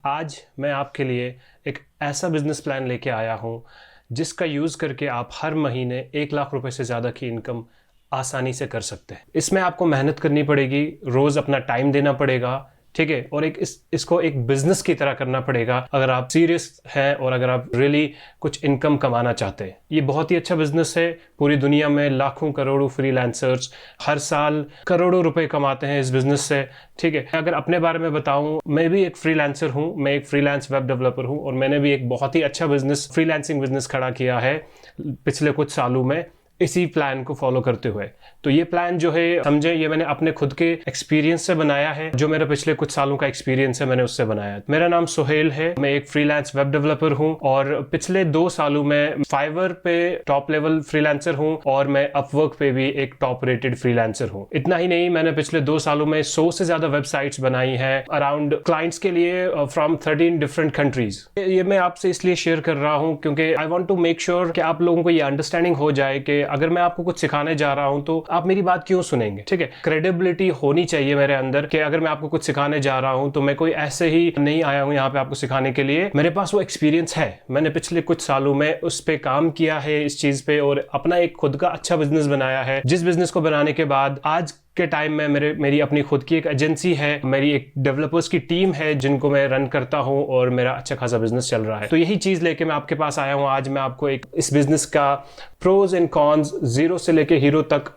आज मैं आपके लिए एक ऐसा बिजनेस प्लान लेके आया हूँ जिसका यूज़ करके आप हर महीने 1 लाख रुपए से ज़्यादा की इनकम आसानी से कर सकते हैं। इसमें आपको मेहनत करनी पड़ेगी, रोज़ अपना टाइम देना पड़ेगा, ठीक है, और इसको एक बिजनेस की तरह करना पड़ेगा अगर आप सीरियस हैं और अगर आप रियली कुछ इनकम कमाना चाहते हैं। ये बहुत ही अच्छा बिजनेस है। पूरी दुनिया में लाखों करोड़ों फ्रीलांसर्स हर साल करोड़ों रुपए कमाते हैं इस बिजनेस से, ठीक है। अगर अपने बारे में बताऊं, मैं भी एक फ्रीलांसर हूं, मैं एक फ्रीलांस वेब डेवलपर हूं और मैंने भी एक बहुत ही अच्छा बिजनेस, फ्रीलांसिंग बिजनेस खड़ा किया है पिछले कुछ सालों में इसी प्लान को फॉलो करते हुए। तो ये प्लान जो है, समझे, ये मैंने अपने खुद के एक्सपीरियंस से बनाया है। जो मेरा पिछले कुछ सालों का एक्सपीरियंस है मैंने उससे बनाया। मेरा नाम सुहेल है, मैं एक फ्रीलांस वेब डेवलपर हूं और पिछले 2 सालों में फाइवर पे टॉप लेवल फ्रीलांसर हूं और मैं अपवर्क पे भी एक टॉप रेटेड फ्रीलांसर हूं। इतना ही नहीं, मैंने पिछले 2 सालों में 100 से ज्यादा वेबसाइट्स बनाई हैं अराउंड क्लाइंट्स के लिए फ्रॉम 13 डिफरेंट कंट्रीज। ये मैं आपसे इसलिए शेयर कर रहा हूं क्योंकि I want to make sure कि आप लोगों को ये अंडरस्टैंडिंग हो जाए कि अगर मैं आपको कुछ सिखाने जा रहा हूं तो आप मेरी बात क्यों सुनेंगे, ठीक है। क्रेडिबिलिटी होनी चाहिए मेरे अंदर कि अगर मैं आपको कुछ सिखाने जा रहा हूं तो मैं कोई ऐसे ही नहीं आया हूं यहाँ पे आपको सिखाने के लिए। मेरे पास वो एक्सपीरियंस है, मैंने पिछले कुछ सालों में उस पे काम किया है, इस चीज पे, और अपना एक खुद का अच्छा बिजनेस बनाया है। जिस बिजनेस को बनाने के बाद आज के टाइम में मेरी अपनी खुद की एक एजेंसी है, मेरी एक डेवलपर्स की टीम है जिनको मैं रन करता हूं और मेरा अच्छा खासा बिजनेस चल रहा है। तो यही चीज लेके मैं आपके पास आया हूं। आज मैं आपको एक इस बिजनेस का प्रोज एंड कॉन्स, जीरो से लेके हीरो तक,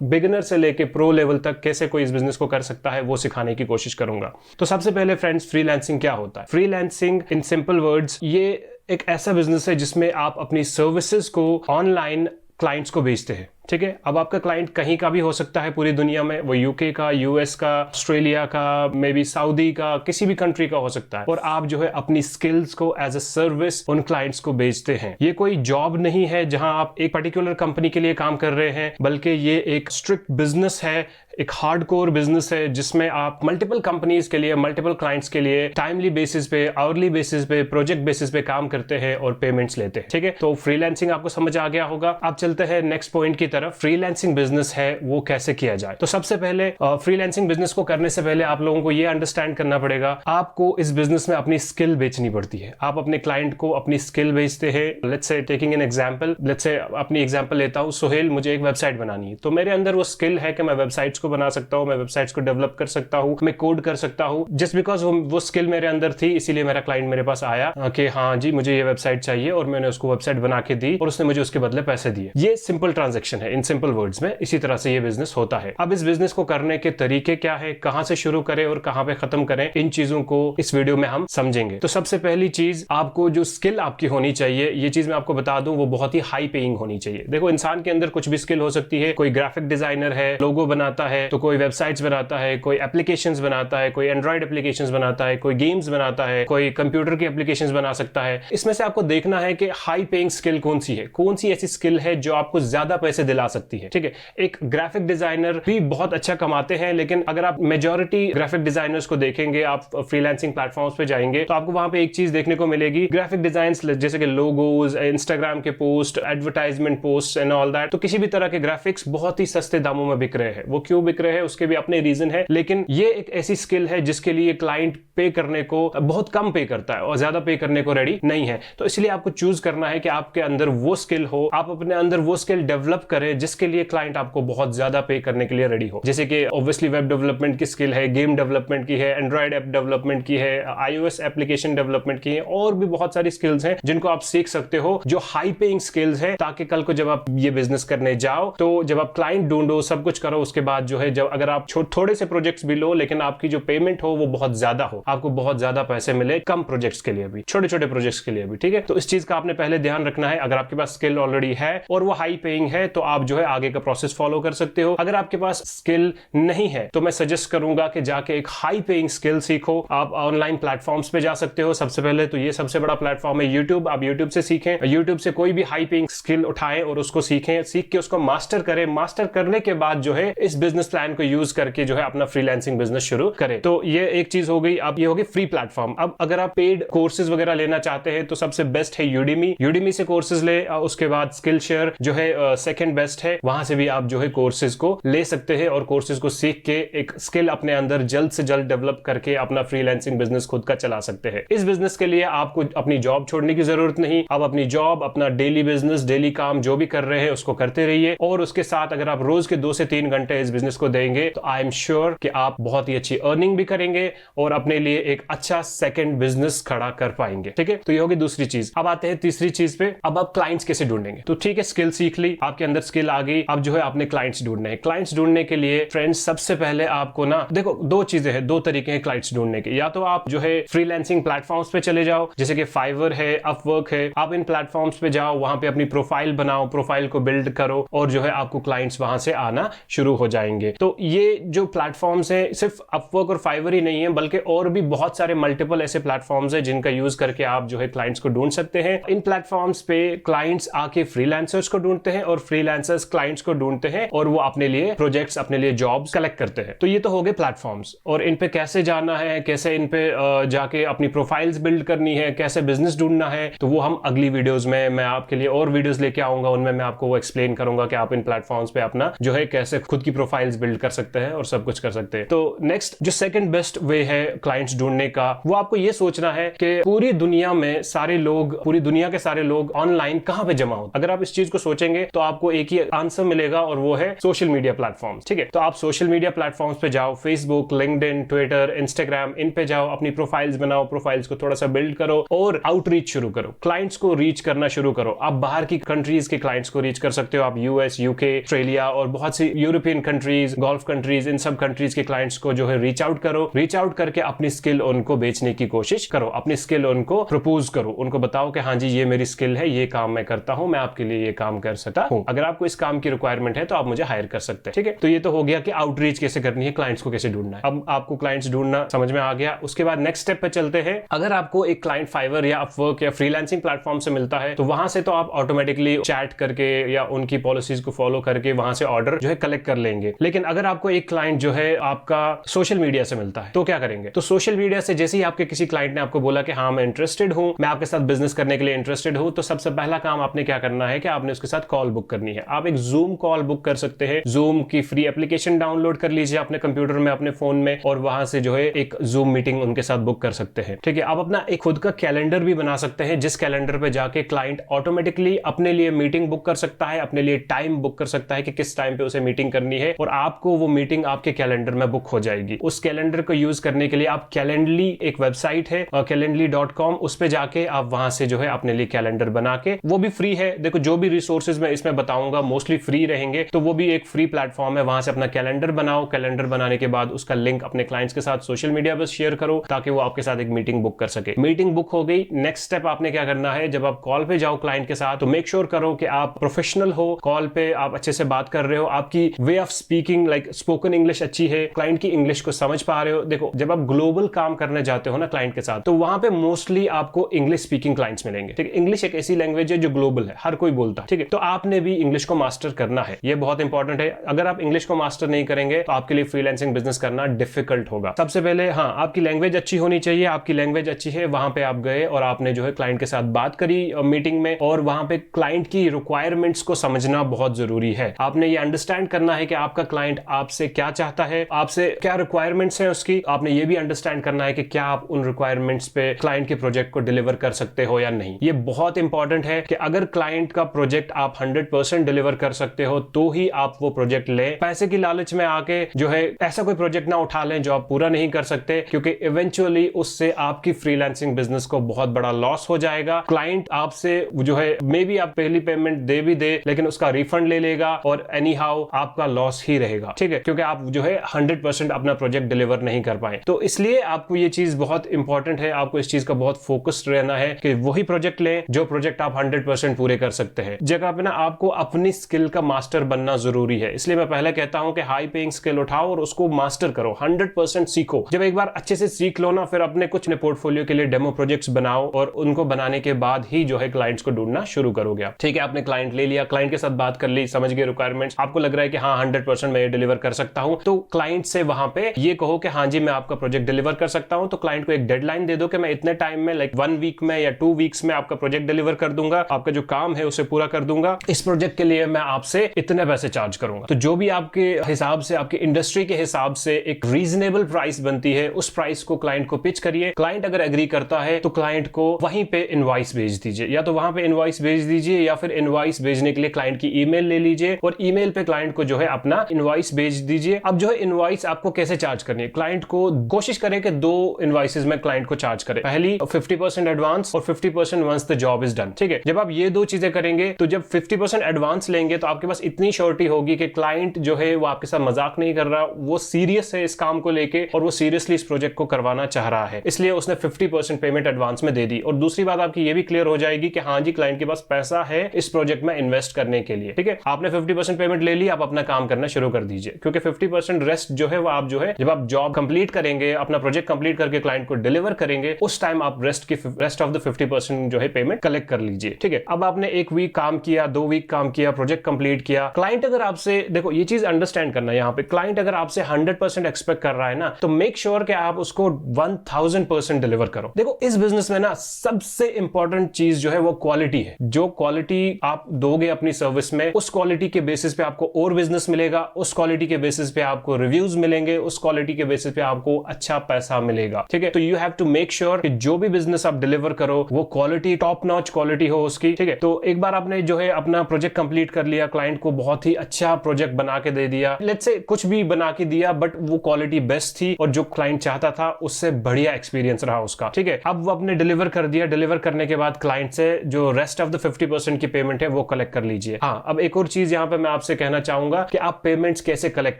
बिगिनर से लेके प्रो लेवल तक कैसे कोई इस बिजनेस को कर सकता है वो सिखाने की कोशिश करूंगा। तो सबसे पहले फ्रेंड्स, फ्रीलांसिंग क्या होता है? फ्रीलांसिंग इन सिंपल वर्ड्स ये एक ऐसा बिजनेस है जिसमें आप अपनी सर्विसेज को ऑनलाइन क्लाइंट्स को बेचते हैं, ठीक है। अब आपका क्लाइंट कहीं का भी हो सकता है पूरी दुनिया में, वो यूके का, यूएस का, ऑस्ट्रेलिया का, मे बी सऊदी का, किसी भी कंट्री का हो सकता है, और आप जो है अपनी स्किल्स को एज अ सर्विस उन क्लाइंट्स को बेचते हैं। ये कोई जॉब नहीं है जहां आप एक पर्टिकुलर कंपनी के लिए काम कर रहे हैं, बल्कि ये एक स्ट्रिक्ट बिजनेस है, एक हार्डकोर बिजनेस है जिसमें आप मल्टीपल कंपनीज के लिए, मल्टीपल क्लाइंट्स के लिए टाइमली बेसिस पे, आवरली बेसिस पे, प्रोजेक्ट बेसिस पे काम करते हैं और पेमेंट्स लेते हैं, ठीक है। तो फ्रीलांसिंग आपको समझ आ गया होगा। आप चलते हैं नेक्स्ट पॉइंट की तरफ। फ्रीलांसिंग बिजनेस है वो कैसे किया जाए? तो सबसे पहले फ्रीलांसिंग बिजनेस को करने से पहले आप लोगों को ये अंडरस्टैंड करना पड़ेगा, आपको इस बिजनेस में अपनी स्किल बेचनी पड़ती है। आप अपने क्लाइंट को अपनी स्किल बेचते हैं। Let's say, taking an example, let's say अपनी एग्जांपल लेता हूं, सुहेल, मुझे एक वेबसाइट बनानी है। तो मेरे अंदर वो स्किल है कि मैं वेबसाइट्स को बना सकता हूं, मैं वेबसाइट्स को डेवलप कर सकता हूं, मैं कोड कर सकता हूं। जस्ट बिकॉज वो स्किल मेरे अंदर थी, इसीलिए मेरा क्लाइंट मेरे पास आया कि हाँ जी मुझे ये वेबसाइट चाहिए, और मैंने उसको वेबसाइट बना के दी और उसने मुझे उसके बदले पैसे दिए। ये सिंपल ट्रांजेक्शन है इन सिंपल वर्ड्स में। इसी तरह से ये बिजनेस होता है। अब इस बिजनेस को करने के तरीके क्या है, कहां से शुरू करें और कहां पे खत्म करें, इन चीजों को इस वीडियो में हम समझेंगे। तो सबसे पहली चीज, आपको जो स्किल आपकी होनी चाहिए, ये चीज मैं आपको बता दूं, वो बहुत ही हाई पेइंग होनी चाहिए। देखो, इंसान के अंदर कुछ भी स्किल हो सकती है। कोई ग्राफिक डिजाइनर है, लोगो बनाता है, तो कोई वेबसाइट्स बनाता है, कोई एप्लीकेशंस बनाता है, कोई एंड्रॉइड एप्लीकेशंस बनाता है, कोई गेम्स बनाता है, कोई कंप्यूटर की एप्लीकेशंस बना सकता है। इसमें से आपको देखना है कि हाई पेइंग स्किल कौन सी है, कौन सी ऐसी स्किल है जो आपको ज्यादा पैसे दिला सकती है, ठीक है। एक ग्राफिक डिजाइनर भी बहुत अच्छा कमाते हैं, लेकिन अगर आप मेजॉरिटी ग्राफिक डिजाइनर्स को देखेंगे, आप फ्रीलांसिंग प्लेटफॉर्म्स पे जाएंगे तो आपको वहां पे एक चीज देखने को मिलेगी, ग्राफिक डिजाइन्स जैसे कि लोगोज, इंस्टाग्राम के post, advertisement post and all that, तो किसी भी तरह के ग्राफिक्स बहुत ही सस्ते दामों में बिक रहे हैं। वो क्यों बिक रहे हैं उसके भी अपने रीजन है, लेकिन ये एक ऐसी स्किल है जिसके लिए क्लाइंट पे करने को बहुत कम पे करता है और ज्यादा पे करने को रेडी नहीं है। तो इसलिए आपको चूज करना है कि आपके अंदर वो स्किल हो, आप अपने अंदर वो स्किल डेवलप करें जिसके लिए क्लाइंट आपको बहुत ज्यादा पे करने के लिए रेडी हो। जैसे कि ऑब्वियसली वेब डेवलपमेंट की स्किल है, गेम डेवलपमेंट की है, एंड्रॉइड ऐप डेवलपमेंट की है, iOS एप्लीकेशन डेवलपमेंट की है, और भी बहुत सारी स्किल्स हैं जिनको आप सीख सकते हो, जो हाई पेइंग स्किल्स है, ताकि कल को जब आप ये बिजनेस करने जाओ, तो जब आप क्लाइंट ढूंढो, सब कुछ करो, उसके बाद जो है, जब अगर आप थोड़े से प्रोजेक्ट्स भी लो, लेकिन आपकी जो पेमेंट हो वो बहुत ज्यादा हो, आपको बहुत ज्यादा पैसे मिले कम प्रोजेक्ट्स के लिए भी, छोटे छोटे प्रोजेक्ट्स के लिए भी, ठीक है। तो इस चीज का आपने पहले ध्यान रखना है। अगर आपके पास स्किल ऑलरेडी है और वो हाई पेइंग है तो आप जो है आगे का प्रोसेस फॉलो कर सकते हो। अगर आपके पास स्किल नहीं है तो मैं सजेस्ट करूंगा कि जाके एक हाई पेइंग स्किल सीखो। आप ऑनलाइन प्लेटफॉर्म्स पे जा सकते हो। सबसे पहले तो ये सबसे बड़ा प्लेटफॉर्म है यूट्यूब। आप यूट्यूब से सीखें, यूट्यूब से कोई भी हाई पेइंग स्किल उठाएं और उसको सीखें, सीख के उसको मास्टर करें। मास्टर करने के बाद जो है इस बिजनेस प्लान को यूज करके जो है अपना फ्रीलांसिंग बिजनेस शुरू करें। तो ये एक चीज हो गई। अब ये होगी फ्री प्लेटफॉर्म। अब अगर आप पेड कोर्सेज वगैरह लेना चाहते हैं तो सबसे बेस्ट है यूडेमी। यूडेमी से कोर्सेज ले। उसके बाद स्किल शेयर जो है सेकंड बेस्ट है, वहां से भी आप जो है कोर्सेज को ले सकते हैं और कोर्सेज को सीख के एक स्किल अपने अंदर जल्द से जल्द डेवलप करके अपना फ्रीलांसिंग बिजनेस खुद का चला सकते हैं। इस बिजनेस के लिए आपको अपनी जॉब छोड़ने की जरूरत नहीं। आप अपनी जॉब, अपना डेली बिजनेस, डेली काम जो भी कर रहे हैं उसको करते रहिए, और उसके साथ अगर आप रोज के 2 से 3 घंटे इस बिजनेस को देंगे तो आई एम श्योर कि आप बहुत ही अच्छी अर्निंग भी करेंगे और अपने लिए एक अच्छा सेकंड बिजनेस खड़ा कर पाएंगे। ठीक है, तो ये होगी दूसरी चीज। अब आते हैं तीसरी चीज पे। अब आप क्लाइंट्स कैसे ढूंढेंगे? तो ठीक है, स्किल सीख ली, आपके अंदर स्किल आ गई, अब जो है आपने क्लाइंट्स ढूंढने हैं। क्लाइंट्स ढूंढने के लिए फ्रेंड्स सबसे पहले आपको ना देखो, 2 चीजें हैं, 2 तरीके हैं क्लाइंट्स ढूंढने के। या तो आप जो है फ्रीलांसिंग प्लेटफॉर्म्स पे चले जाओ, जैसे कि फाइवर है, अपवर्क है, आप इन प्लेटफॉर्म्स पे जाओ, वहां पे अपनी प्रोफाइल बनाओ, प्रोफाइल को बिल्ड करो और जो है आपको क्लाइंट्स वहां से आना शुरू हो जाएंगे। तो ये जो प्लेटफॉर्म्स हैं, सिर्फ अपवर्क और फाइवर ही नहीं है, बल्कि और भी बहुत सारे मल्टीपल ऐसे प्लेटफॉर्म्स हैं जिनका यूज करके आप जो है क्लाइंट्स को ढूंढ सकते हैं। इन प्लेटफॉर्म्स पे क्लाइंट्स आके फ्रीलांसर्स को ढूंढते हैं और फ्रीलांसर्स क्लाइंट्स को ढूंढते हैं और वो अपने लिए प्रोजेक्ट्स, अपने लिए जॉब्स कलेक्ट करते हैं। तो ये तो हो गए प्लेटफॉर्म्स। और इन पे कैसे जाना है, कैसे इन पे जाके अपनी प्रोफाइल्स बिल्ड करनी है, कैसे बिजनेस ढूंढना है, तो वो हम अगली वीडियोस में मैं आपके लिए और वीडियोस लेके आऊंगा, उनमें मैं आपको वो एक्सप्लेन करूंगा कि आप इन प्लेटफॉर्म्स पे अपना जो है कैसे खुद की प्रोफाइल्स बिल्ड कर सकते हैं और सब कुछ कर सकते हैं। तो नेक्स्ट जो सेकंड बेस्ट वे है क्लाइंट्स ढूंढने का, वो आपको ये सोचना है कि पूरी दुनिया में सारे लोग, पूरी दुनिया के सारे लोग ऑनलाइन कहां पे जमा होते। अगर आप इस चीज को सोचेंगे तो आपको एक ही आंसर मिलेगा और वो है सोशल मीडिया प्लेटफॉर्म्स। ठीक है, तो आप सोशल मीडिया प्लेटफॉर्म्स पे जाओ, फेसबुक, लिंक्डइन, ट्विटर, इंस्टाग्राम, इन पे जाओ, अपनी प्रोफाइल्स बनाओ, प्रोफाइल्स को थोड़ा सा बिल्ड करो और आउटरीच शुरू करो, क्लाइंट्स को रीच करना शुरू करो। आप बाहर की कंट्रीज के क्लाइंट्स को रीच कर सकते हो, आप यूएस, यूके, ऑस्ट्रेलिया और बहुत सी यूरोपियन कंट्रीज, गल्फ कंट्रीज, इन सब कंट्रीज के क्लाइंट्स को जो है रीच आउट करो। रीच आउट करके अपनी स्किल उनको बेचने की कोशिश करो, अपनी स्किल उनको प्रपोज करो, उनको बताओ कि हाँ जी ये मेरी स्किल है, ये काम मैं करता हूं, मैं आपके लिए ये काम कर सकता हूं, अगर आपको इस काम की रिक्वायरमेंट है तो आप मुझे हायर कर सकते हैं। ठीक है, तो ये तो हो गया कि आउटरीच कैसे करनी है, क्लाइंट्स को कैसे ढूंढना है। अब आपको क्लाइंट्स ढूंढना समझ में आ गया। उसके बाद नेक्स्ट स्टेप पे चलते हैं। अगर आपको एक क्लाइंट फाइवर या अपवर्क या फ्रीलांसिंग प्लेटफॉर्म से मिलता है तो वहां से तो आप ऑटोमेटिकली चैट करके या उनकी पॉलिसीज को फॉलो करके वहां से ऑर्डर जो है कलेक्ट कर लेंगे। लेकिन अगर आपको एक क्लाइंट जो है आपका सोशल मीडिया से मिलता है तो क्या करेंगे? तो सोशल मीडिया से जैसे ही आपके किसी क्लाइंट ने आपको बोला कि हाँ मैं इंटरेस्टेड हूं, मैं आपके साथ बिजनेस करने के लिए इंटरेस्टेड हूं, तो सबसे पहला काम आपने क्या करना है कि आपने उसके साथ कॉल बुक करनी है। आप एक जूम कॉल बुक कर सकते हैं। जूम की फ्री एप्लीकेशन डाउनलोड कर लीजिए अपने कंप्यूटर में, अपने फोन में, और वहां से जो है एक जूम मीटिंग उनके साथ बुक कर सकते हैं। ठीक है, आप अपना एक खुद का कैलेंडर भी बना सकते हैं, जिस कैलेंडर पे जाके क्लाइंट ऑटोमेटिकली अपने लिए मीटिंग बुक कर सकता है, अपने लिए टाइम बुक कर सकता है कि किस टाइम पे उसे मीटिंग करनी है, और आपको वो मीटिंग आपके कैलेंडर में बुक हो जाएगी। उस कैलेंडर को यूज करने के लिए आप कैलेंडली, एक वेबसाइट है calendly.com, उस पे जाके आप वहां से जो है अपने लिए कैलेंडर बना के, वो भी फ्री है। देखो जो भी रिसोर्सेज मैं इसमें बताऊंगा मोस्टली फ्री रहेंगे, तो वो भी एक फ्री प्लेटफॉर्म है। वहां से अपना कैलेंडर बनाओ, कैलेंडर बनाने के बाद उसका लिंक अपने क्लाइंट्स के साथ सोशल मीडिया पर शेयर करो ताकि वो आपके साथ एक मीटिंग बुक कर सके। मीटिंग बुक हो गई, नेक्स्ट स्टेप आपने क्या करना है, जब आप कॉल पे जाओ क्लाइंट के साथ तो मेक श्योर करो कि आप प्रोफेशनल हो, कॉल पे आप अच्छे से बात कर रहे हो, आपकी way of speaking like spoken English अच्छी है, क्लाइंट की इंग्लिश को समझ पा रहे हो। देखो जब आप ग्लोबल काम करने जाते हो ना क्लाइंट के साथ, तो वहां पे मोस्टली आपको इंग्लिश स्पीकिंग क्लाइंट्स मिलेंगे। ठीक है, इंग्लिश एक ऐसी लैंग्वेज है जो ग्लोबल है, हर कोई बोलता है। ठीक है, तो आपने भी इंग्लिश को मास्टर करना है, ये बहुत इंपॉर्टेंट है। अगर आप इंग्लिश को मास्टर नहीं करेंगे तो आपके लिए फ्रीलांसिंग बिजनेस करना डिफिकल्ट होगा। सबसे पहले हाँ, आपकी लैंग्वेज अच्छी होनी चाहिए। आपकी लैंग्वेज अच्छी है, वहां पे आप गए और आपने जो है क्लाइंट के साथ बात करी मीटिंग में, और वहां पे क्लाइंट की रिक्वायरमेंट्स को समझना बहुत जरूरी है। आपने ये अंडरस्टैंड करना है कि आपका क्लाइंट आपसे क्या चाहता है, आपसे क्या रिक्वायरमेंट्स है उसकी। आपने ये भी अंडरस्टैंड करना है कि क्या आप उन रिक्वायरमेंट्स पे क्लाइंट के प्रोजेक्ट को डिलीवर कर सकते हो या नहीं। ये बहुत इंपॉर्टेंट है कि अगर क्लाइंट का प्रोजेक्ट आप 100% डिलीवर कर सकते हो तो ही आप वो प्रोजेक्ट लें। पैसे की लालच में आके जो है ऐसा कोई प्रोजेक्ट ना उठा लें जो आप पूरा नहीं कर सकते, क्योंकि इवेंचुअली उससे आपकी फ्रीलांसिंग बिजनेस को बहुत बड़ा लॉस हो जाएगा। क्लाइंट आपसे जो है मे बी आप पहली पेमेंट दे भी दे लेकिन उसका रिफंड ले लेगा और एनी हाउ आपका लॉस ही रहेगा। ठीक है, क्योंकि आप जो है 100% अपना प्रोजेक्ट डिलीवर नहीं कर पाए। तो इसलिए आपको ये चीज बहुत इंपॉर्टेंट है, आपको इस चीज का बहुत फोकस्ड रहना है कि वही प्रोजेक्ट लें जो प्रोजेक्ट आप 100% पूरे कर सकते हैं। जगह पे ना आपको अपनी स्किल का मास्टर बनना जरूरी है। इसलिए मैं पहले कहता हूं कि हाई पेइंग स्किल उठाओ और उसको मास्टर करो, 100% सीखो। जब एक बार अच्छे से सीख लो ना, फिर अपने कुछ पोर्टफोलियो के लिए डेमो प्रोजेक्ट्स बनाओ और उनको बनाने के बाद ही जो है क्लाइंट्स को ढूंढना शुरू करोगे आप। ठीक है, आपने क्लाइंट ले लिया, क्लाइंट के साथ बात कर ली, समझ गए रिक्वायरमेंट्स, आपको लग रहा है कि हाँ 100% मैं ये डिलीवर कर सकता हूं, तो क्लाइंट से वहां पे ये कहो कि हाँ जी मैं आपका प्रोजेक्ट डिलीवर कर सकता हूं। तो क्लाइंट को एक डेडलाइन दे दो कि मैं इतने टाइम में, लाइक 1 वीक में या 2 वीक्स में आपका प्रोजेक्ट डिलीवर कर दूंगा, आपका जो काम है उसे पूरा कर दूंगा। इस प्रोजेक्ट के लिए मैं आपसे इतने पैसे चार्ज करूंगा। तो जो भी आपके हिसाब से, आपकी इंडस्ट्री के हिसाब से एक रीजनेबल प्राइस बनती है, उस प्राइस को क्लाइंट को पिच करिए। क्लाइंट अगर एग्री करता है तो क्लाइंट को वहीं पे इनवॉइस भेज दीजिए, या तो वहां पे इनवॉइस भेज दीजिए या फिर इनवॉइस भेजने के लिए क्लाइंट की ईमेल ले लीजिए और ईमेल पे क्लाइंट को जो है अपना इनवॉइस भेज दीजिए। अब जो है इनवॉइस आपको कैसे चार्ज करनी है, क्लाइंट को कोशिश करें कि 2 इनवॉइसेस में क्लाइंट को चार्ज करें, पहली 50% एडवांस और 50% once the job is done. ठीक है, जब आप ये 2 चीजें करेंगे तो जब 50% एडवांस लेंगे तो आपके पास इतनी श्योरिटी होगी कि क्लाइंट जो है वो आपके साथ मजाक नहीं कर रहा, वो सीरियस है इस काम को लेके और वो सीरियसली इस प्रोजेक्ट को करवाना चाह रहा है, इसलिए उसने 50% पेमेंट एडवांस में दे दी। और दूसरी बात आपकी ये भी क्लियर हो जाएगी कि हाँ जी, क्लाइंट के पास पैसा है इस प्रोजेक्ट में इन्वेस्ट करने के लिए। ठीक है, आपने 50% पेमेंट ले ली, आप अपना काम करना शुरू कर दीजिए, क्योंकि 50% रेस्ट जो है वो आप जो है जब आप जॉब कंप्लीट करेंगे, अपना प्रोजेक्ट कंप्लीट करके क्लाइंट को डिलीवर करेंगे, उस टाइम आप रेस्ट ऑफ द 50% जो है पेमेंट कलेक्ट कर लीजिए। ठीक है, अब आपने 1 वीक काम किया, 2 वीक काम किया, प्रोजेक्ट कंप्लीट किया। क्लाइंट अगर आपसे, देखो ये चीज अंडरस्टैंड करना, यहाँ पे क्लाइंट अगर आपसे 100% एक्सपेक्ट कर रहा है ना, तो मेक श्योर कि आप उसको 1000% डिलीवर करो। देखो इस बिजनेस में ना सबसे इंपॉर्टेंट चीज जो है वो क्वालिटी है। जो क्वालिटी आप दोगे अपनी सर्विस में, उस क्वालिटी के बेसिस पे आपको और बिजनेस मिलेगा, उस क्वालिटी के बेसिस पे आपको रिव्यूज मिलेंगे, उस क्वालिटी के बेसिस पे आपको अच्छा पैसा मिलेगा। ठीक है, तो you have to make sure कि जो भी बिजनेस आप डिलीवर करो वो क्वालिटी, टॉप नॉच क्वालिटी हो उसकी। ठीक है, तो एक बार आपने जो है अपना प्रोजेक्ट कंप्लीट कर लिया, क्लाइंट को बहुत ही अच्छा प्रोजेक्ट बना के दे दिया, लेट्स से कुछ भी बना के दिया बट वो क्वालिटी बेस्ट थी और जो क्लाइंट चाहता था उससे बढ़िया एक्सपीरियंस रहा उसका। ठीक है, अब वो आपने डिलीवर कर दिया, डिलीवर करने के बाद क्लाइंट से जो रेस्ट ऑफ द 50% की पेमेंट है वो कलेक्ट कर लीजिए। हाँ, अब एक और चीज यहाँ पे मैं आपसे कहना चाहूंगा कि आप पेमेंट्स कैसे कलेक्ट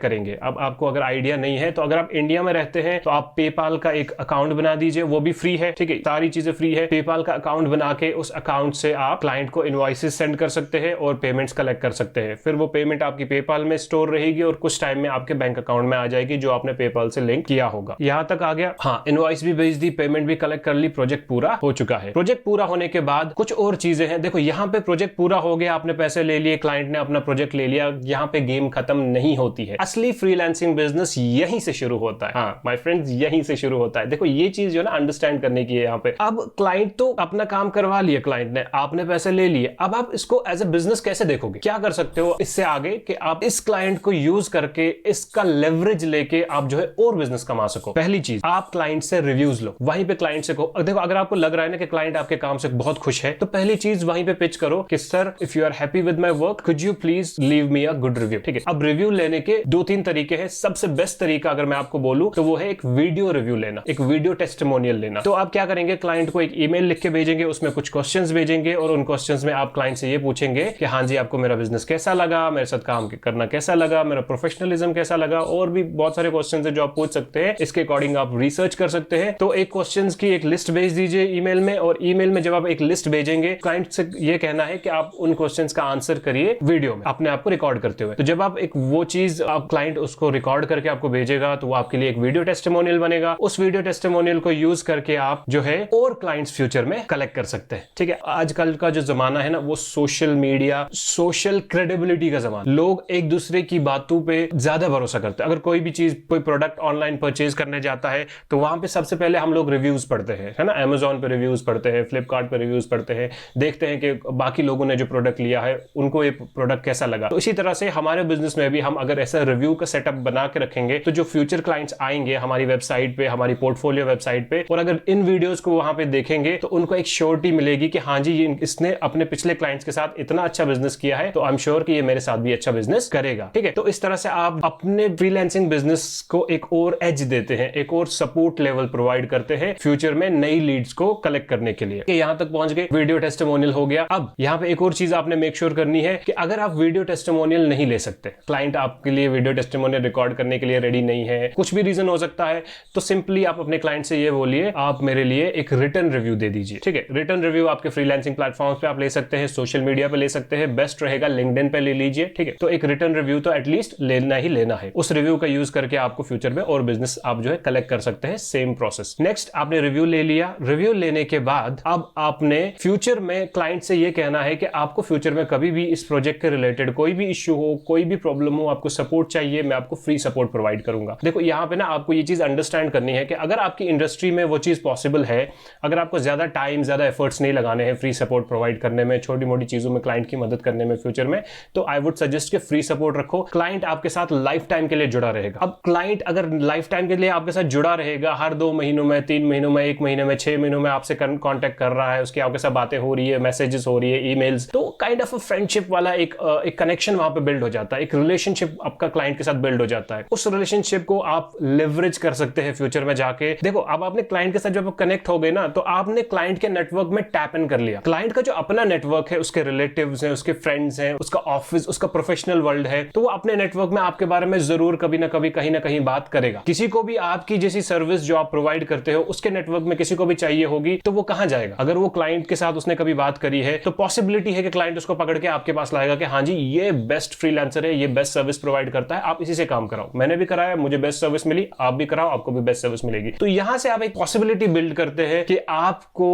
करेंगे। अब आपको अगर आइडिया नहीं है तो अगर आप इंडिया में रहते हैं तो आप पेपाल का एक अकाउंट बना दीजिए, वो भी फ्री है। ठीक है, सारी चीजें फ्री है। पेपाल का अकाउंट बना के उस अकाउंट से आप क्लाइंट को इनवॉइसेस सेंड कर सकते हैं और पेमेंट्स कलेक्ट कर सकते हैं। फिर वो पेमेंट आपकी पेपाल में स्टोर रहेगी और कुछ टाइम में आपके बैंक अकाउंट में आ जाएगी जो आपने पेपाल से लिंक किया होगा। यहां तक आ गया। हाँ, इनवॉइस भी भेज दी, पेमेंट भी कलेक्ट कर ली, प्रोजेक्ट पूरा हो चुका है। प्रोजेक्ट पूरा होने के बाद कुछ और चीजें हैं। देखो यहाँ पे प्रोजेक्ट पूरा हो गया, आपने पैसे ले लिए, क्लाइंट ने अपना प्रोजेक्ट ले लिया, यहाँ पे गेम खत्म नहीं होती है। असली फ्रीलांसिंग बिजनेस यहीं से शुरू होता है। हाँ माय फ्रेंड्स, यहीं से शुरू होता है। देखो ये चीज जो ना अंडरस्टैंड करने की है यहाँ पे। अब क्लाइंट तो अपना काम करवा लिया, क्लाइंट ने, आपने पैसे ले लिए, अब आप इसको एज ए बिजनेस कैसे देखोगे, क्या कर सकते हो इससे आगे कि आप इस क्लाइंट को यूज करके इसका लेवरेज लेके आप जो है और बिजनेस कमा सको। पहली चीज, आप क्लाइंट से रिव्यूज लो, वहीं पे क्लाइंट से कहो। देखो अगर आपको लग रहा है ना कि क्लाइंट आपके काम से बहुत खुश है, तो पहली चीज वहीं पे पिच करो कि sir if you are happy with my work could you please leave me a good review. ठीक है, अब रिव्यू लेने के 2-3 तरीके हैं। सबसे बेस्ट तरीका अगर मैं आपको बोलूं तो वो है एक वीडियो रिव्यू लेना, एक वीडियो टेस्टिमोनियल लेना। तो आप क्या करेंगे, क्लाइंट को एक ईमेल लिख के भेजेंगे, उसमें कुछ क्वेश्चंस भेजेंगे और उन क्वेश्चंस में आप क्लाइंट से ये पूछेंगे कि हाँ जी आपको मेरा बिजनेस कैसा लगा, मेरे साथ काम करना कैसा लगा, मेरा प्रोफेशनलिज्म कैसा लगा, और भी बहुत सारे क्वेश्चंस है जो आप पूछ सकते हैं। इसके अकॉर्डिंग आप रिसर्च कर सकते हैं। तो एक क्वेश्चंस की एक लिस्ट भेज दीजिए ईमेल में, और ईमेल में जब आप एक लिस्ट भेजेंगे, क्लाइंट से ये कहना है कि आप उन क्वेश्चंस का आंसर करिए वीडियो में अपने आप को रिकॉर्ड करते हुए। तो जब आप एक वो चीज आप क्लाइंट उसको रिकॉर्ड करके आपको भेजेगा तो वो आपके लिए एक वीडियो टेस्टिमोनियल बनेगा। उस वीडियो टेस्टिमोनियल को यूज करके आप जो है और क्लाइंट्स फ्यूचर में कलेक्ट कर सकते हैं। ठीक है, आजकल का जो जमाना है ना वो सोशल मीडिया, सोशल क्रेडिबिलिटी का जमाना। लोग एक दूसरे की बातों पे ज्यादा भरोसा करते हैं। अगर कोई भी चीज, कोई प्रोडक्ट ऑनलाइन परचेज करने जाता है तो वहां पे सबसे पहले हम लोग रिव्यूज पढ़ते हैं, है ना। अमेजॉन पे रिव्यूज पढ़ते हैं, फ्लिपकार्ट पे रिव्यूज पढ़ते हैं, देखते हैं कि बाकी लोगों ने जो प्रोडक्ट लिया है उनको ये प्रोडक्ट कैसा लगा। तो इसी तरह से हमारे बिजनेस में भी हम अगर ऐसा रिव्यू का सेटअप बना के रखेंगे तो जो फ्यूचर क्लाइंट्स आएंगे हमारी वेबसाइट पे, हमारी पोर्टफोलियो वेबसाइट पे, और अगर इन वीडियोस को वहां पे देखेंगे तो उनको एक श्योरिटी मिलेगी कि हाँ जी इसने अपने पिछले क्लाइंट्स के साथ इतना अच्छा बिजनेस किया है, तो आई एम श्योर कि ये मेरे साथ भी अच्छा बिजनेस करेगा। ठीक है, तो इस तरह से आप अपने फ्रीलांसिंग बिजनेस को एक और एज देते हैं, एक और सपोर्ट लेवल प्रोवाइड करते हैं फ्यूचर में नई लीड्स को कलेक्ट करने के लिए। यहां तक पहुंच गए, वीडियो टेस्टिमोनियल हो गया। अब यहां पे एक और चीज आपने मेक श्योर करनी है कि अगर आप वीडियो टेस्टिमोनियल नहीं ले सकते, क्लाइंट आपके लिए वीडियो टेस्टिमोनियल रिकॉर्ड करने के लिए रेडी नहीं है, कुछ भी रीजन हो सकता है, तो सिंपली आप अपने क्लाइंट से ये बोलिए आप मेरे लिए एक रिटर्न रिव्यू दे दीजिए। ठीक है, रिटर्न रिव्यू आपके फ्रीलांसिंग प्लेटफॉर्म्स पे आप ले सकते हैं, सोशल मीडिया पे ले सकते हैं, बेस्ट रहेगा लिंक्डइन पे ले लीजिए। ठीक है, तो एक रिटर्न रिव्यू तो एटलीस्ट लेना ही लेना है। उस रिव्यू का यूज करके आपको फ्यूचर में और बिजनेस आप जो है कलेक्ट कर सकते हैं। Same process. नेक्स्ट, आपने रिव्यू ले लिया। रिव्यू लेने के बाद अब आपने फ्यूचर में क्लाइंट से ये कहना है कि आपको फ्यूचर में कभी भी इस प्रोजेक्ट के रिलेटेड कोई भी इश्यू हो, कोई भी प्रॉब्लम हो, आपको सपोर्ट चाहिए, मैं आपको फ्री सपोर्ट प्रोवाइड करूंगा। देखो यहाँ पे ना आपको ये चीज अंडरस्टैंड करनी है कि अगर आपकी इंडस्ट्री में वो चीज पॉसिबल है, अगर आपको ज्यादा टाइम, ज्यादा एफर्ट्स नहीं लगाने हैं फ्री सपोर्ट प्रोवाइड करने में, छोटी मोटी चीजों में क्लाइंट की मदद करने करने में फ्यूचर में, तो आई वुड सजेस्ट कि फ्री सपोर्ट रखो। क्लाइंट आपके साथ लाइफ टाइम के लिए जुड़ा रहेगा। अब क्लाइंट अगर लाइफ टाइम के लिए आपके साथ जुड़ा रहेगा, हर 2 महीनों में, 3 महीनों में, 1 महीने में, 6 महीनों में आपसे कांटेक्ट कर रहा है, उसकी आपके साथ बातें हो रही है, मैसेजेस हो रही है, ईमेल्स, तो काइंड ऑफ फ्रेंडशिप वाला एक कनेक्शन वहां पे बिल्ड हो जाता है, एक रिलेशनशिप आपका क्लाइंट के साथ बिल्ड हो जाता है। उस रिलेशनशिप को आप लेवरेज कर सकते हैं फ्यूचर में जाके। देखो, अब आपने क्लाइंट के साथ जब कनेक्ट हो गए ना, तो आपने क्लाइंट के नेटवर्क में टैप इन कर लिया। क्लाइंट का जो अपना नेटवर्क है, उसके रिलेटिव्स हैं, उसके फ्रेंड्स हैं, उसका ऑफिस, उसका प्रोफेशनल वर्ल्ड है, तो वो अपने नेटवर्क में आपके बारे में जरूर कभी ना कभी कहीं ना कहीं बात करेगा। किसी को भी आपकी जैसी सर्विस जो आप प्रोवाइड करते हो उसके नेटवर्क में किसी को भी चाहिए होगी, तो वो कहां जाएगा? अगर वो क्लाइंट के साथ उसने कभी बात करी है, तो पॉसिबिलिटी है कि क्लाइंट उसको पकड़ के आपके पास लाएगा कि हाँ जी, ये बेस्ट फ्रीलांसर है, ये बेस्ट सर्विस प्रोवाइड करता है, आप इसी से काम कराओ। मैंने भी कराया, मुझे बेस्ट सर्विस मिली, आप भी कराओ, आपको भी बेस्ट सर्विस मिलेगी। तो यहां से आप एक पॉसिबिलिटी बिल्ड करते हैं कि आपको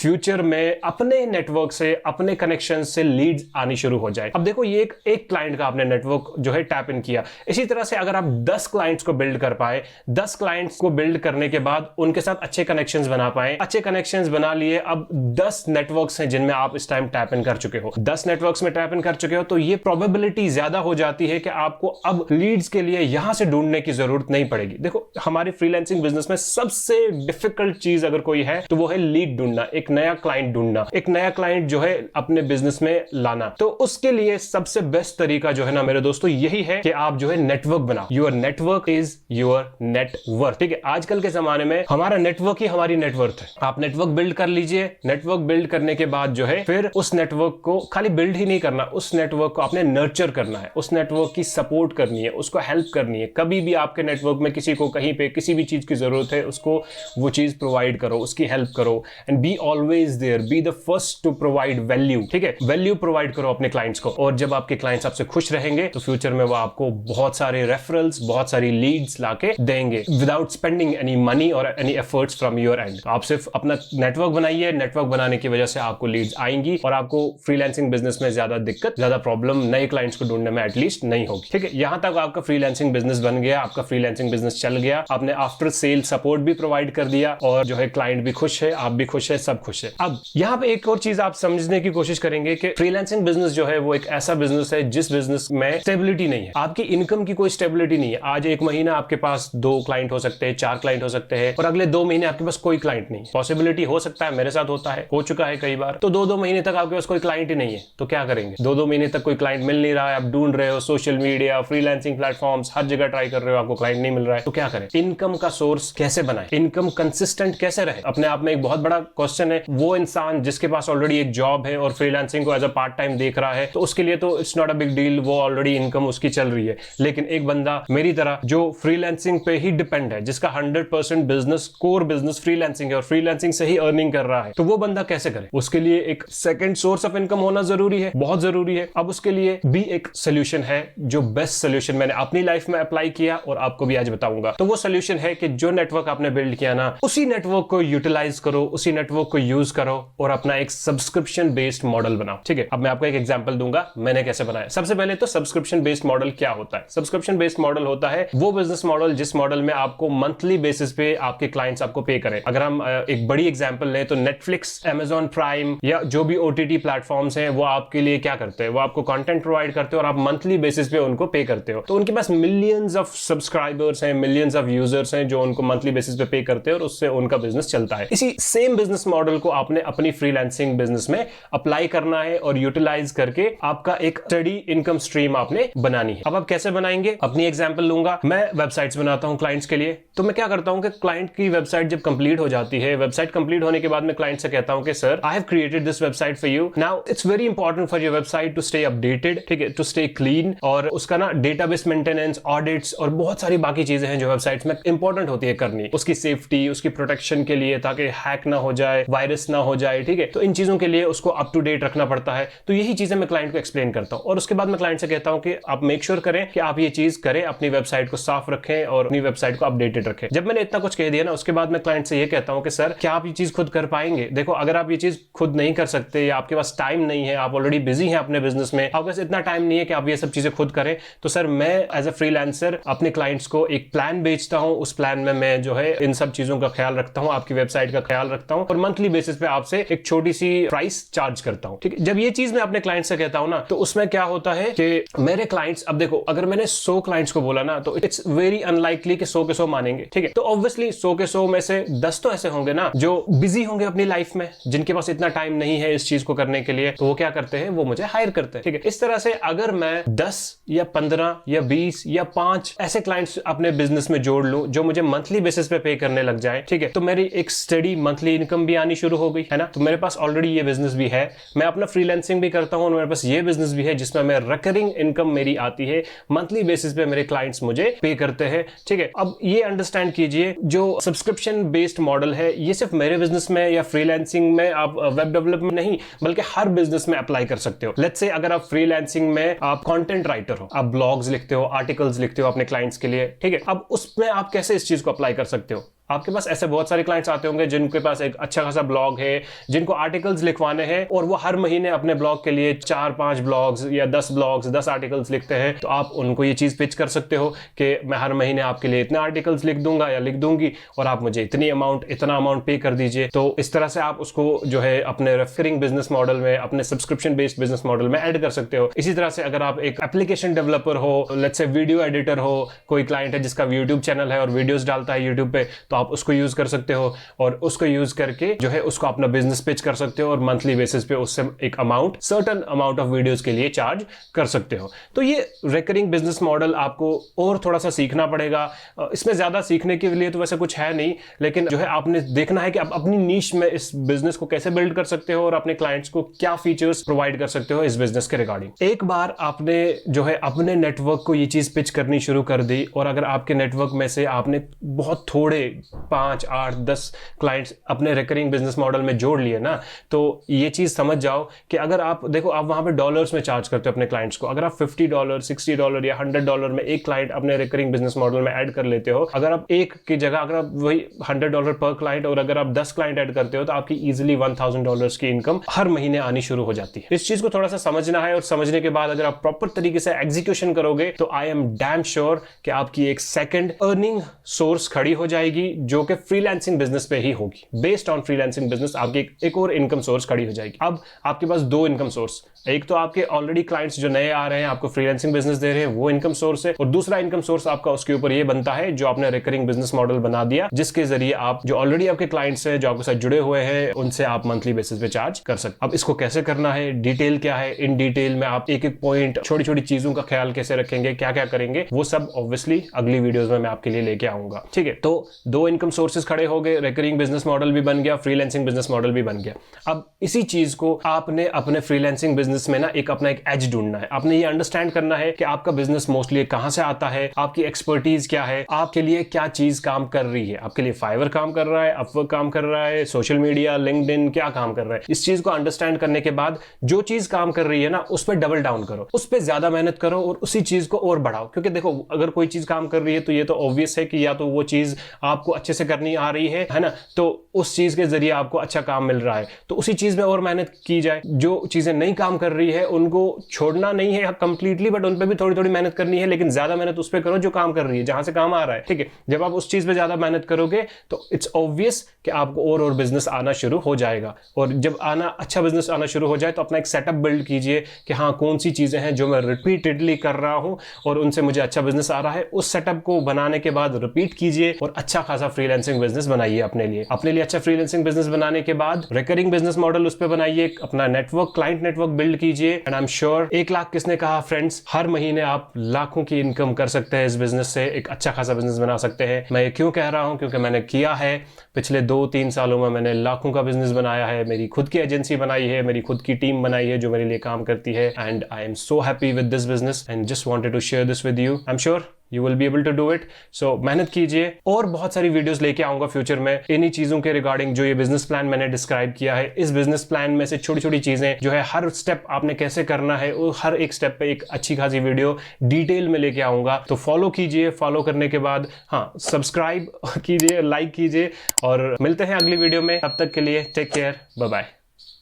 फ्यूचर में अपने नेटवर्क से, अपने कनेक्शन से लीड्स आनी शुरू हो जाए। अब देखो, ये एक क्लाइंट का आपने नेटवर्क जो है टैप इन किया। इसी तरह से अगर आप 10 क्लाइंट्स को बिल्ड कर पाए, 10 क्लाइंट्स को बिल्ड करने के बाद उनके साथ अच्छे कनेक्शंस बना पाए, अच्छे कनेक्शंस बना लिए, अब 10 नेटवर्क्स हैं जिनमें आप इस टाइम टैप इन कर चुके हो, 10 नेटवर्क्स में टैप इन कर चुके हो, तो ये प्रोबेबिलिटी ज्यादा हो जाती है कि आपको अब लीड्स के लिए यहां से ढूंढने की जरूरत नहीं पड़ेगी। देखो, हमारी फ्रीलांसिंग बिजनेस में सबसे डिफिकल्ट चीज अगर कोई है तो वो है लीड ढूंढना, एक नया क्लाइंट ढूंढना, एक नया क्लाइंट जो है अपने बिजनेस में लाना। तो उसके लिए सबसे बेस्ट तरीका जो है ना मेरे दोस्तों, यही है कि आप जो है नेटवर्क बनाओ। Your network is your net worth. ठीक है, आजकल के जमाने में हमारा नेटवर्क ही हमारी नेटवर्थ है। आप नेटवर्क बिल्ड कर लीजिए। नेटवर्क बिल्ड करने के बाद जो है फिर उस नेटवर्क को खाली बिल्ड ही नहीं करना, उस नेटवर्क को आपने नर्चर करना है, उस नेटवर्क की सपोर्ट करनी है, उसको हेल्प करनी है। कभी भी आपके नेटवर्क में किसी को कहीं पे किसी भी चीज की जरूरत है, उसको वो चीज प्रोवाइड करो, उसकी हेल्प करो, and be always there, be the first to provide value. ठीक है, वैल्यू प्रोवाइड करो अपने क्लाइंट्स को, और जब आपके क्लाइंट्स आपसे खुश रहेंगे तो फ्यूचर में वो आपको बहुत सारे रेफरल्स, बहुत सारी लीड्स लाके देंगे विदाउट स्पेंडिंग एनी मनी और any efforts from your and. आप सिर्फ अपना नेटवर्क बनाइए, नेटवर्क बनाने की वजह से आपको लीड्स आएंगी और आपको फ्रीलांसिंग बिजनेस में ज्यादा दिक्कत, ज्यादा प्रॉब्लम नए क्लाइंट्स को ढूंढने में एटलीस्ट नहीं होगी। ठीक है, यहां तक आपका फ्रीलांसिंग बिजनेस बन गया, आपका फ्रीलांसिंग बिजनेस चल गया, आपने आफ्टर सेल सपोर्ट भी प्रोवाइड कर दिया, और जो है क्लाइंट भी खुश है, आप भी खुश है, सब खुश है। अब यहां पे एक और चीज आप समझने की कोशिश करेंगे कि फ्रीलांसिंग बिजनेस जो है वो एक ऐसा बिजनेस है जिस बिजनेस में स्टेबिलिटी नहीं है, आपकी इनकम की कोई स्टेबिलिटी नहीं है। आज एक महीना आपके पास 2 क्लाइंट हो सकते हैं, 4 क्लाइंट हो सकते हैं, और अगले 2 महीने आपके पास कोई क्लाइंट नहीं। पॉसिबिलिटी हो सकता है, मेरे साथ होता है, हो चुका है कई बार, तो 2-2 महीने तक आपके पास कोई क्लाइंट ही नहीं है, तो क्या करेंगे? 2-2 महीने तक कोई क्लाइंट मिल नहीं रहा है, आप ढूंढ रहे हो सोशल मीडिया, फ्रीलांसिंग प्लेटफॉर्म्स, हर जगह ट्राई कर रहे हो, आपको क्लाइंट नहीं मिल रहा है, तो क्या करें? इनकम का सोर्स कैसे बनाए, इनकम कंसिस्टेंट कैसे रहे? अपने आप में एक बहुत बड़ा क्वेश्चन है। वो इंसान जिसके पास ऑलरेडी एक जॉब है और फ्रीलांसिंग को एज अ पार्ट टाइम देख रहा है, तो उसके लिए तो it's not a big deal, वो ऑलरेडी इनकम उसकी चल रही है। लेकिन एक बंदा मेरी तरह जो फ्रीलांसिंग पे ही डिपेंड है, जिसका 100% बिजनेस, कोर बिजनेस फ्रीलांसिंग है और फ्रीलांसिंग से ही अर्निंग कर रहा है, तो वो बंदा कैसे करे? उसके लिए एक सेकंड सोर्स ऑफ इनकम होना जरूरी है, बहुत जरूरी है। अब उसके लिए भी एक सोल्यूशन है, जो बेस्ट सोल्यूशन मैंने अपनी लाइफ में अप्लाई किया और आपको भी आज बताऊंगा। तो वो सोल्यूशन है कि जो नेटवर्क आपने बिल्ड किया ना, उसी नेटवर्क को यूटिलाइज करो, उसी नेटवर्क को यूज करो और अपना एक सब्सक्रिप्शन बेस्ड मॉडल बनाओ। ठीक है, अब मैं आपको एक एग्जांपल दूंगा मैंने कैसे बनाया। सबसे पहले तो सब्सक्रिप्शन बेस्ड मॉडल क्या होता है? सब्सक्रिप्शन बेस्ड मॉडल होता है वो बिजनेस मॉडल जिस मॉडल में आपको मंथली बेसिस पे आपके क्लाइंट्स आपको पे करें। अगर हम एक बड़ी एग्जांपल लें तो नेटफ्लिक्स, Amazon प्राइम या जो भी OTT प्लेटफॉर्म्स हैं, वो आपके लिए क्या करते हैं? वो आपको कंटेंट प्रोवाइड करते हैं और आप मंथली बेसिस पे उनको पे करते हो। तो उनके पास मिलियंस ऑफ सब्सक्राइबर्स हैं, मिलियंस ऑफ यूजर्स हैं जो उनको मंथली बेसिस पे करते हैं और उससे उनका बिजनेस चलता है। इसी सेम बिजनेस मॉडल को आपने अपनी फ्रीलांसिंग बिजनेस में अप्लाई करना है और यूटिलाइज करके आपका एक स्टडी इनकम स्ट्रीम आपने बनानी है। अब आप कैसे बनाएंगे? अपनी एग्जांपल लूंगा। मैं वेबसाइट्स बनाता हूं क्लाइंट्स के लिए, तो मैं क्या करता हूं कि क्लाइंट की वेबसाइट जब कंप्लीट हो जाती है, वेबसाइट कंप्लीट होने के बाद मैं क्लाइंट से कहता हूं कि sir, I have created this website for you. Now it's very important for your website to stay updated, ठीक है, टू स्टे क्लीन, और उसका ना डेटाबेस मेंटेनेंस, ऑडिट्स और बहुत सारी बाकी चीजें हैं जो वेबसाइट्स में इंपॉर्टेंट होती है करनी, उसकी सेफ्टी, उसकी प्रोटेक्शन के लिए, ताकि हैक ना हो जाए, वायरस ना हो जाए। ठीक है, तो इन चीजों के लिए उसको अप टू डेट रखना पड़ता है। तो यही चीजें मैं क्लाइंट को एक्सप्लेन करता हूं और उसके बाद मैं क्लाइंट से कहता हूं कि आप मेक श्योर करें कि आप ये चीज करें, अपनी वेबसाइट को साफ रखें और अपनी वेबसाइट को अपडेटेड रखें। जब मैंने इतना कुछ कह दिया ना, उसके बाद मैं क्लाइंट से ये कहता हूं कि सर, क्या आप ये चीज खुद कर पाएंगे? देखो, अगर आप ये चीज खुद नहीं कर सकते या आपके पास टाइम नहीं है, आप ऑलरेडी बिजी हैं अपने बिजनेस में, आपके पास इतना टाइम नहीं है कि आप ये सब चीजें खुद करें, तो सर मैं एज अ फ्रीलांसर अपने क्लाइंट्स को एक प्लान बेचता हूं। उस प्लान में मैं जो है इन सब चीजों का ख्याल रखता हूं, आपकी वेबसाइट का ख्याल रखता हूं और मंथली बेसिस पे आपसे एक छोटी सी प्राइस चार्ज करता हूं। ठीक है, जब ये चीज मैं अपने क्लाइंट से कहता हूं ना, तो उसमें क्या होता है कि मेरे क्लाइंट्स, अब देखो अगर मैंने 100 क्लाइंट्स को बोला ना, तो इट्स वेरी अनलाइकली कि 100 के 100 मानेंगे, ठीक है। तो ऑब्वियसली 100 के 100 में से 10 तो ऐसे होंगे ना जो बिजी होंगे अपनी लाइफ में, जिनके पास इतना टाइम नहीं है इस चीज को करने के लिए, तो वो क्या करते हैं, वो मुझे हायर करते हैं, ठीक है। इस तरह से अगर मैं 10 या 15 या 20 या 5 ऐसे क्लाइंट्स अपने बिजनेस में जोड़ लूं जो मुझे मंथली बेसिस पे करने लग जाए, ठीक है, तो मेरी एक स्टडी मंथली इनकम भी आनी शुरू हो गई है ना। तो मेरे पास ऑलरेडी ये बिजनेस भी है, मैं अपना फ्रीलांसिंग भी करता हूं और मेरे पास ये बिजनेस भी है जिसमें मैं रिकरिंग इनकम मेरी आती है, मंथली बेसिस पे मेरे क्लाइंट्स मुझे पे करते हैं, ठीक है। अब ये अंडरस्टैंड कीजिए, जो सब्सक्रिप्शन बेस्ड मॉडल है ये सिर्फ मेरे बिजनेस में या फ्रीलांसिंग में, आप वेब डेवलपमेंट नहीं बल्कि हर बिजनेस में अप्लाई कर सकते हो। लेट्स से अगर आप फ्रीलांसिंग में आप कंटेंट राइटर हो, आप ब्लॉग्स लिखते हो, आर्टिकल्स लिखते हो अपने क्लाइंट्स के लिए, ठीक है, अब उसमें आप कैसे इस चीज को अप्लाई कर सकते हो। आपके पास ऐसे बहुत सारे क्लाइंट्स आते होंगे जिनके पास एक अच्छा खासा ब्लॉग है, जिनको आर्टिकल्स लिखवाने हैं और वो हर महीने अपने ब्लॉग के लिए 4-5 ब्लॉग्स या 10 ब्लॉग्स 10 आर्टिकल्स लिखते हैं। तो आप उनको ये चीज पिच कर सकते हो कि मैं हर महीने आपके लिए इतने आर्टिकल्स लिख दूंगा या लिख दूंगी और आप मुझे इतना अमाउंट पे कर दीजिए। तो इस तरह से आप उसको जो है अपने रेफरिंग बिजनेस मॉडल में, अपने सब्सक्रिप्शन बेस्ड बिजनेस मॉडल में ऐड कर सकते हो। इसी तरह से अगर आप एक एप्लीकेशन डेवलपर हो, लेट्स से वीडियो एडिटर हो, कोई क्लाइंट है जिसका यूट्यूब चैनल है और वीडियोस डालता है यूट्यूब पे, तो आप उसको यूज कर सकते हो और उसको यूज करके जो है उसको अपना बिजनेस पिच कर सकते हो और मंथली बेसिस पे उससे एक amount, certain amount of videos के लिए चार्ज कर सकते हो। तो ये रिकरिंग बिजनेस मॉडल आपको और थोड़ा सा सीखना पड़ेगा। इसमें ज्यादा सीखने के लिए तो वैसे कुछ है नहीं, लेकिन जो है आपने देखना है कि आप अपनी नीश में इस बिजनेस को कैसे बिल्ड कर सकते हो और अपने क्लाइंट्स को क्या फीचर्स प्रोवाइड कर सकते हो इस बिजनेस के रिगार्डिंग। एक बार आपने जो है अपने नेटवर्क को ये चीज पिच करनी शुरू कर दी और अगर आपके नेटवर्क में से आपने बहुत थोड़े 5, 8, 10 क्लाइंट्स अपने रिकरिंग बिजनेस मॉडल में जोड़ लिए ना, तो ये चीज समझ जाओ कि अगर आप देखो, आप वहां पे डॉलर्स में चार्ज करते हो अपने क्लाइंट्स को, अगर आप $50, $60 या $100 में एक क्लाइंट अपने रिकरिंग बिजनेस मॉडल में ऐड कर लेते हो, अगर आप एक की जगह अगर आप वही $100 पर क्लाइंट और अगर आप 10 क्लाइंट ऐड करते हो तो आपकी इजीली $1000 की इनकम हर महीने आनी शुरू हो जाती है। इस चीज को थोड़ा सा समझना है और समझने के बाद अगर आप प्रॉपर तरीके से एग्जीक्यूशन करोगे तो आई एम डैम श्योर कि आपकी एक सेकंड अर्निंग सोर्स खड़ी हो जाएगी जो कि फ्रीलांसिंग बिजनेस पे ही होगी। बेस्ड ऑन फ्रीलांसिंग बिजनेस आपकी एक और इनकम सोर्स खड़ी हो जाएगी। अब आपके पास 2 इनकम सोर्स, एक तो आपके ऑलरेडी क्लाइंट्स जो नए आ रहे हैं आपको फ्रीलांसिंग बिजनेस दे रहे हैं वो इनकम सोर्स है, और दूसरा इनकम सोर्स आपका उसके ऊपर ये बनता है जो आपने रिकरिंग बिजनेस मॉडल बना दिया, जिसके जरिए आप जो ऑलरेडी आपके क्लाइंट्स हैं जो आपके साथ जुड़े हुए हैं उनसे आप मंथली बेसिस पे चार्ज कर सकते। अब इसको कैसे करना है, डिटेल क्या है, इन डिटेल में आप एक एक पॉइंट, छोटी छोटी चीजों का ख्याल कैसे रखेंगे, क्या क्या करेंगे, वो सब ऑब्वियसली अगली वीडियोस में मैं आपके लिए लेके आऊंगा, ठीक है। तो 2 इनकम सोर्सेज खड़े हो गए, रिकरिंग बिजनेस मॉडल भी बन गया, फ्रीलांसिंग बिजनेस मॉडल भी बन गया। अब इसी चीज को आपने अपने फ्रीलांसिंग बिजनेस में ना एक अपना एक एज ढूंढना है। आपने ये अंडरस्टैंड करना है कि आपका बिजनेस मोस्टली कहां से आता है, आपकी एक्सपर्टीज क्या है, आपके लिए क्या चीज काम कर रही है, आपके लिए फाइवर काम कर रहा है, अपवर्क काम कर रहा है, सोशल मीडिया, लिंक्डइन क्या काम कर रहा है। इस चीज को अंडरस्टैंड करने के बाद जो चीज काम कर रही है ना उस पर डबल डाउन करो, उस पर ज्यादा मेहनत करो और उसी चीज को और बढ़ाओ। क्योंकि देखो अगर कोई चीज काम कर रही है तो ये तो ऑब्वियस है कि या तो वो चीज आपको अच्छे से करनी आ रही है ना, तो उस चीज के जरिए आपको अच्छा काम मिल रहा है, तो उसी चीज में और मेहनत की जाए। जो चीजें नहीं काम कर रही है उनको छोड़ना नहीं है कंप्लीटली, बट उन पे भी थोड़ी थोड़ी मेहनत करनी है, लेकिन ज्यादा मेहनत उस पे करो जो काम कर रही है, जहां से काम आ रहा है, ठीक है। जब आप उस चीज पे ज्यादा मेहनत करोगे तो इट्स ऑब्वियस कि आपको और बिजनेस आना शुरू हो जाएगा, और जब अच्छा बिजनेस आना शुरू हो जाए तो अपना एक सेटअप बिल्ड कीजिए कि हाँ कौन सी चीजें हैं जो मैं रिपीटेडली कर रहा हूं और उनसे मुझे अच्छा बिजनेस आ रहा है। उस सेटअप को बनाने के बाद रिपीट कीजिए और अच्छा खासा फ्रीलांसिंग बिजनेस बनाइए अपने लिए अच्छा फ्रीलांसिंग बिजनेस बनाने के बाद रिकरिंग बिजनेस मॉडल उस पे बनाइए, अपना नेटवर्क, क्लाइंट नेटवर्क बिल्ड कीजिए, and I am sure 1 lakh किसने कहा फ्रेंड्स, हर महीने आप लाखों की इनकम कर सकते हैं इस बिजनेस से, एक अच्छा खासा बिजनेस बना सकते हैं। मैं ये क्यों कह रहा हूं, क्योंकि मैंने किया है, पिछले 2-3 सालों में मैंने लाखों का बिजनेस बनाया है, मेरी खुद की एजेंसी बनाई है, मेरी खुद की टीम बनाई है जो मेरे लिए काम करती है, and I am so happy with this business and just wanted to share this with you. I am sure you will be able to do it, so मेहनत कीजिए। और बहुत सारी वीडियोस लेके आऊंगा फ्यूचर में इन्हीं चीजों के रिगार्डिंग जो ये बिजनेस प्लान मैंने डिस्क्राइब किया है। इस बिजनेस प्लान में से छोटी छोटी चीजें जो है हर स्टेप आपने कैसे करना है, वो हर एक स्टेप पे एक अच्छी खासी वीडियो डिटेल में लेके आऊंगा। तो फॉलो कीजिए, फॉलो करने के बाद हाँ सब्सक्राइब कीजिए, लाइक कीजिए, और मिलते हैं अगली वीडियो में। तब तक के लिए टेक केयर, बाय बाय।